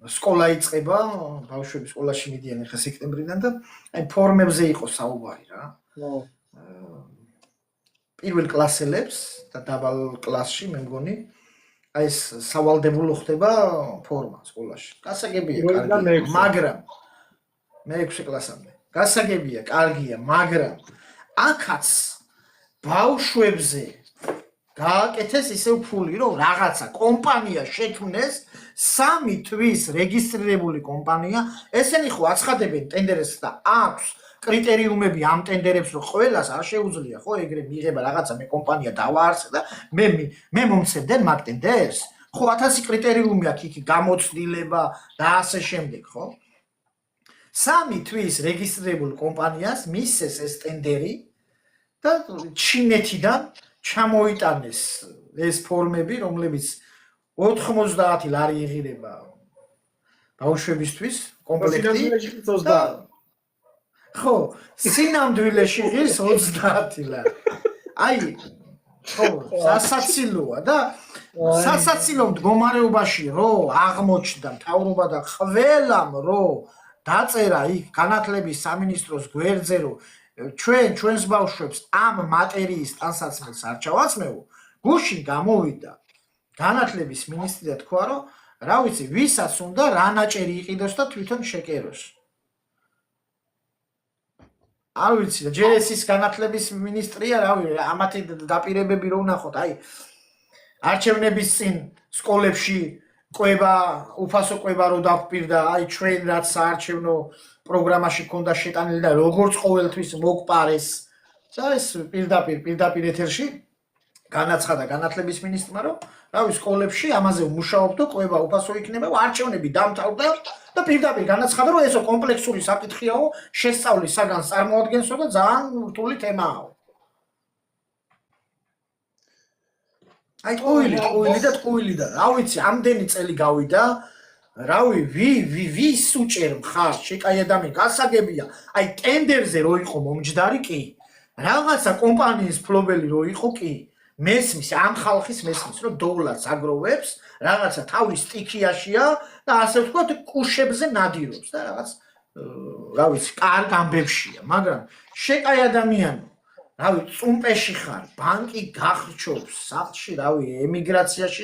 სკოლა იწყება, ბავშვები სკოლაში მიდიან ახლა სექტემბრიდან და აი ფორმებზე იყო საუბარი რა. პირველ კლასელებს და დაბალ კლასში მე მგონი აი ეს სავალდებულო ხდება ფორმა სკოლაში. გასაგებია, კარგია, მაგრამ მე-6 კლასამდე. გასაგებია, კარგია, მაგრამ აქაც ბავშვებზე გააკეთეს ისევ ფული, რომ რაღაცა კომპანია შექმნეს 3 თვის რეგისტრირებული კომპანია, ესენი ხო აცხადებენ ტენდერებს და აქვს კრიტერიუმები ამ ტენდერებს, რომ ყველას არ შეუძლია ხო ეგრე მიიღება რაღაცა მე კომპანია დავაარსე და მე მომცემდნენ მაგ ტენდერს. ხო 1000 კრიტერიუმი აქვს იქ გამოცდილება და ასე შემდეგ, ხო? 3 თვის რეგისტრირებულ კომპანიას მისცეს ეს ტენდერი და ჩინეთიდან ჩამოიტანეს ეს ფორმები, რომლებიც 90 ლარი იღირება ბავშვებისთვის კომპლექტი. ხო, სინამდვილეში იღებს 30 ლარი. აი, ხო, სასაცილოა და სასაცილო მდგომარეობაში რო აღმოჩნდა მთავრობა და ყველამ რო დაწერა იქ განათლების სამინისტროს გვერდზე რომ ჩვენს ბავშვებს ამ მატერიის ტანსაცმელს არ ჩავაცმევ, გუშინ გამოვიდა განათლების მინისტრი და თქვა რომ რა ვიცი, ვისაც უნდა რა ნაჭერი იყიდოს და თვითონ შეკეროს. არ ვიცი, ჯერ ეს განათლების მინისტრია, რავი, ამათი დაპირებები რო ვნახოთ, აი არჩევნების წინ სკოლებში ყვება, უფასო ყვება რო დაგვპირდა, აი ჩვენ რაც საარჩევნო პროგრამაში ქონდა შეტანილი და როგორც ყოველთვის მოგპარეს. და ეს პირდაპირ ეთერში განაცხადა განათლების მინისტრმა, რომ რავი, სკოლებში ამაზე ვმუშაობთ, ყვება უფასო იქნება, არჩევნები დამთავრდა და პირდაპირ განაცხადა, რომ ესო კომპლექსური საკითხიაო, შესწავლის საგანს წარმოადგენსო და ძალიან რთული თემაა. აი ტყუილი და რა ვიცი, ამდენი წელი გავიდა, რავი, ვის უჭერ მხარ შეკაი ადამიანი, გასაგებია, აი ტენდერზე რო იყო მომჯდარი კი, რაღაცა კომპანიის ფლობელი რო იყო კი, მესმის, ამ ხალხის მესმის, რომ დოლარს აგროვებს, რაღაცა თავის სტიქიაშია და ასე ვთქვათ, კუშებზე ნადირობს და რაღაც, რა ვიცი, კარგ ამბებშია, მაგრამ შეკაი ადამიანი, რავი, წუმპეში ხარ, ბანკი გახრჩობს, სახლში, რავი, ემიგრაციაში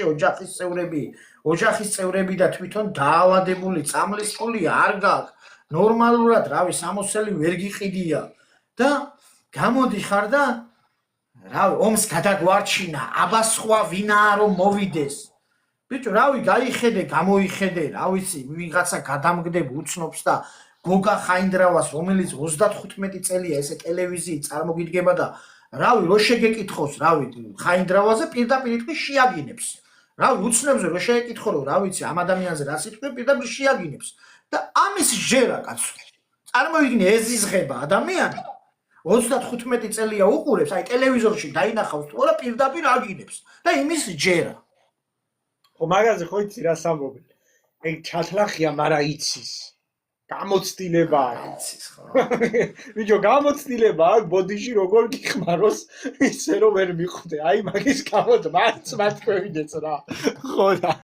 ოჯახის წევრები და თვითონ დაავადებული წამლის ფული არ გაქვს, ნორმალურად, რავი, 60-ელი ვერ გიყიდია და გამოდიხარ და რავი, ომს გადაგვარჩინა, აბა სხვა ვინაა რომ მოვიდეს. ბიჭო, რავი, გაიხედე, გამოიხედე, რა ვიცი, ვიღაცა გადამგდებ უცნობს და გოგა ხაინდრავას, რომელიც 35 წელია ესე ტელევიზიით წარმოგიდგება და რავი, რო შეგეკითხოს, რავი, ხაინდრავაზე პირდაპირ იტყვი შეაგინებს. რავი, უცნებზე რო შეეკითხო, რომ რა ვიცი, ამ ადამიანზე რას იტყვი, პირდაპირ შეაგინებს. და ამის ჯერა კაცო. წარმოიდგინე, ეზიზღება ადამიანი 35 წელია უყურებს, აი ტელევიზორში დაინახავს თუ არა პირდაპირ აგინებს და იმის ჯერა. ხო, მაგაზე ხო იცი რა სამობი. ეგ ჩათლახია, მაგრამ იცის. გამოცდილება არის. იცის ხო. ბიჭო, გამოცდილება აქვს, ბოდიში როგორ გიხმაროს, ისე რომ ვერ მიხვდე. აი მაგის გამო მათ თქვენიდეს რა. ხო და